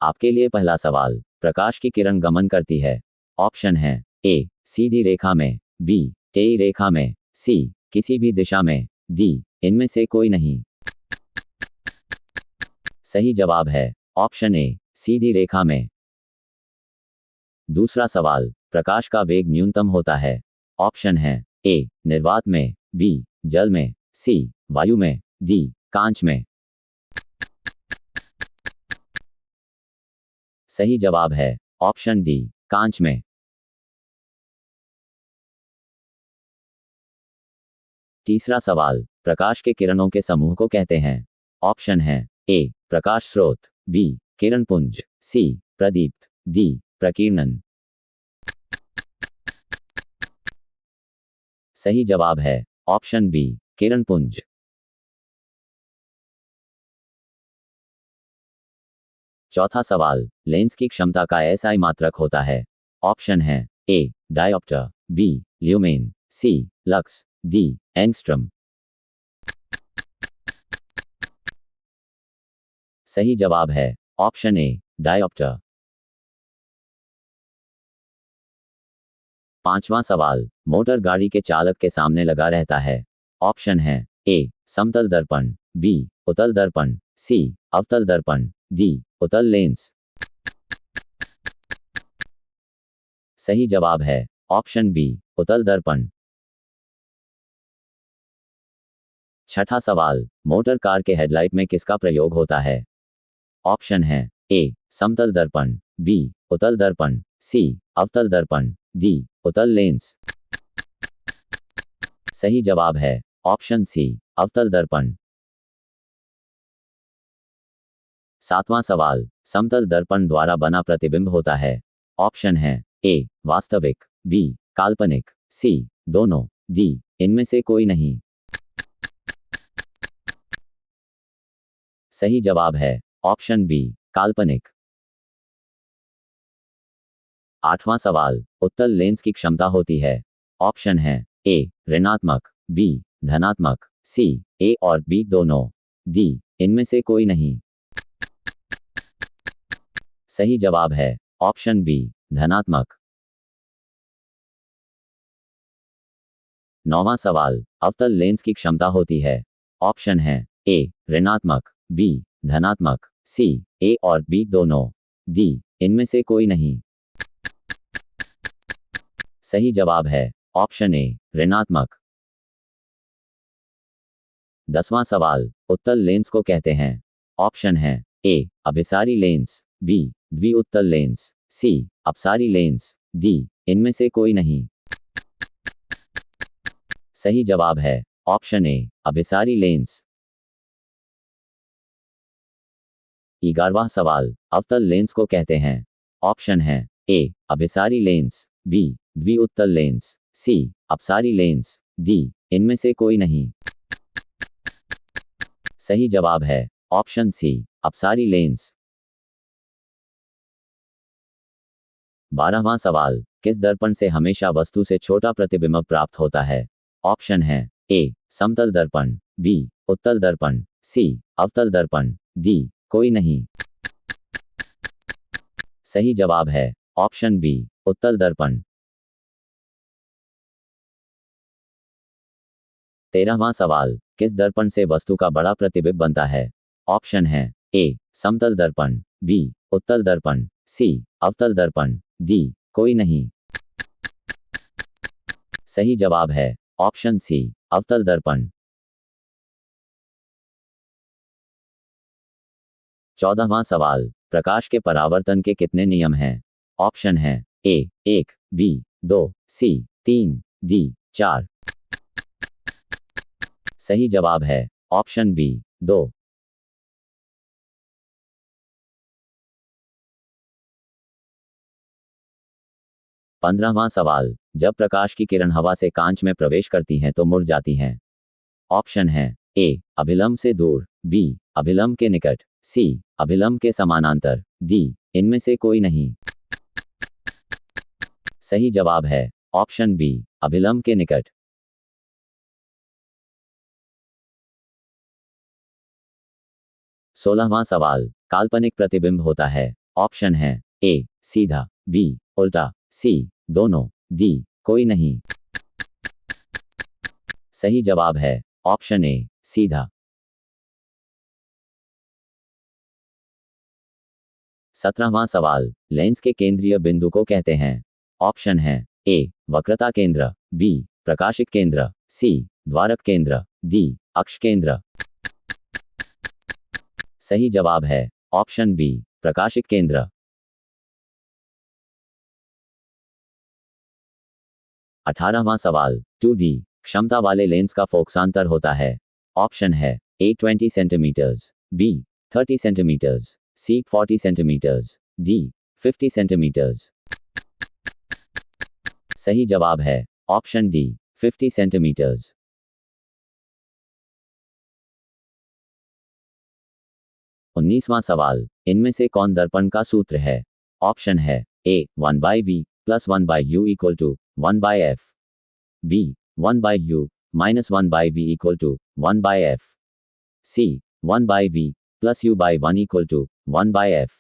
आपके लिए पहला सवाल, प्रकाश की किरण गमन करती है। ऑप्शन है ए सीधी रेखा में, बी टेढ़ी रेखा में, सी किसी भी दिशा में, डी इनमें से कोई नहीं। सही जवाब है ऑप्शन ए सीधी रेखा में। दूसरा सवाल, प्रकाश का वेग न्यूनतम होता है। ऑप्शन है ए निर्वात में, बी जल में, सी वायु में, डी कांच में। सही जवाब है ऑप्शन डी कांच में। तीसरा सवाल, प्रकाश के किरणों के समूह को कहते हैं। ऑप्शन है ए प्रकाश स्रोत, बी किरणपुंज, सी प्रदीप्त, डी प्रकीर्णन। सही जवाब है ऑप्शन बी किरणपुंज। चौथा सवाल, लेंस की क्षमता का एसआई मात्रक होता है। ऑप्शन है ए डायोप्टर, बी ल्यूमेन, सी लक्स, डी एंगस्ट्रम। सही जवाब है ऑप्शन ए डायोप्टर। पांचवां सवाल, मोटर गाड़ी के चालक के सामने लगा रहता है। ऑप्शन है ए समतल दर्पण, बी उत्तल दर्पण, सी अवतल दर्पण, डी उत्तल लेंस। सही जवाब है ऑप्शन बी उत्तल दर्पण। छठा सवाल, मोटर कार के हेडलाइट में किसका प्रयोग होता है। ऑप्शन है ए समतल दर्पण, बी उत्तल दर्पण, सी अवतल दर्पण, डी उत्तल लेंस। सही जवाब है ऑप्शन सी अवतल दर्पण। सातवां सवाल, समतल दर्पण द्वारा बना प्रतिबिंब होता है। ऑप्शन है ए वास्तविक, बी काल्पनिक, सी दोनों, डी इनमें से कोई नहीं। सही जवाब है ऑप्शन बी काल्पनिक। आठवां सवाल, उत्तल लेंस की क्षमता होती है। ऑप्शन है ए ऋणात्मक, बी धनात्मक, सी ए और बी दोनों, डी इनमें से कोई नहीं। सही जवाब है ऑप्शन बी धनात्मक। नौवां सवाल, अवतल लेंस की क्षमता होती है। ऑप्शन है ए ऋणात्मक, बी धनात्मक, सी ए और बी दोनों, डी इनमें से कोई नहीं। सही जवाब है ऑप्शन ए ऋणात्मक। 10वां सवाल, उत्तल लेंस को कहते हैं। ऑप्शन है ए अभिसारी लेंस, बी द्विउत्तल लेंस, सी अपसारी लेंस, डी इनमें से कोई नहीं। सही जवाब है ऑप्शन ए अभिसारी लेंस। 11वां सवाल, अवतल लेंस को कहते हैं। ऑप्शन है ए अभिसारी लेंस, बी द्विउत्तल लेंस, सी अपसारी लेंस, डी इनमें से कोई नहीं। सही जवाब है ऑप्शन सी अपसारी लेंस। 12वां सवाल, किस दर्पण से हमेशा वस्तु से छोटा प्रतिबिंब प्राप्त होता है। ऑप्शन है ए समतल दर्पण, बी उत्तल दर्पण, सी अवतल दर्पण, डी कोई नहीं। सही जवाब है ऑप्शन बी उत्तल दर्पण। 13वां सवाल, किस दर्पण से वस्तु का बड़ा प्रतिबिंब बनता है। ऑप्शन है ए समतल दर्पण, बी उत्तल दर्पण, सी अवतल दर्पण, डी कोई नहीं। सही जवाब है ऑप्शन सी अवतल दर्पण। 14वां सवाल, प्रकाश के परावर्तन के कितने नियम हैं। ऑप्शन है ए 1, बी 2, सी 3, डी 4। सही जवाब है ऑप्शन बी 2। 15वां सवाल, जब प्रकाश की किरण हवा से कांच में प्रवेश करती हैं तो मुड़ जाती हैं। ऑप्शन है ए अभिलंब से दूर, बी अभिलंब के निकट, सी अभिलंब के समानांतर, डी इनमें से कोई नहीं। सही जवाब है ऑप्शन बी अभिलंब के निकट। 16वां सवाल, काल्पनिक प्रतिबिंब होता है। ऑप्शन है ए सीधा, बी उल्टा, सी दोनों, डी कोई नहीं। सही जवाब है ऑप्शन ए सीधा। 17वां सवाल, लेंस के केंद्रीय बिंदु को कहते हैं। ऑप्शन है ए वक्रता केंद्र, बी प्रकाशिक केंद्र, सी द्वारक केंद्र, डी अक्ष केंद्र। सही जवाब है ऑप्शन बी प्रकाशिक केंद्र। 18वां सवाल, 2D क्षमता वाले लेंस का फोकसांतर होता है। ऑप्शन है ए 20 सेंटीमीटर्स, बी 30 सेंटीमीटर्स, सी 40 सेंटीमीटर्स, डी 50 सेंटीमीटर्स। सही जवाब है ऑप्शन डी 50 सेंटीमीटर्स। 19वां सवाल, इनमें से कौन दर्पण का सूत्र है। ऑप्शन है A 1/v plus 1/u equal to 1/f, B 1/u minus 1/v equal to 1/f, C 1/v plus u/1 equal to 1/f,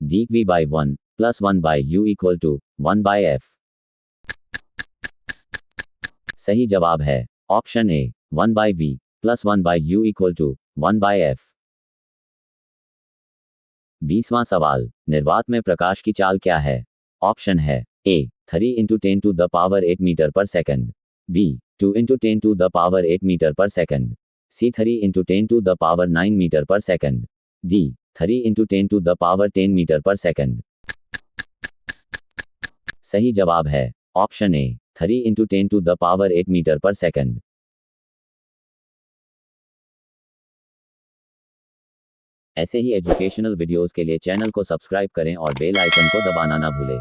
D v/1 plus 1/u equal to 1/f। सही जवाब है option A 1/v plus 1/u equal to 1/f। 20वां सवाल, निर्वात में प्रकाश की चाल क्या है। ऑप्शन है A 3 into 10 to the power 8 metre per second, B 2 into 10 to the power 8 metre per second, C 3 into 10 to the power 9 metre per second, D 3 into 10 to the power 10 metre per second. सही जवाब है option A 3 into 10 to the power 8 metre per second. ऐसे ही educational videos के लिए channel को subscribe करें और बेल आइकन को दबाना ना भूलें।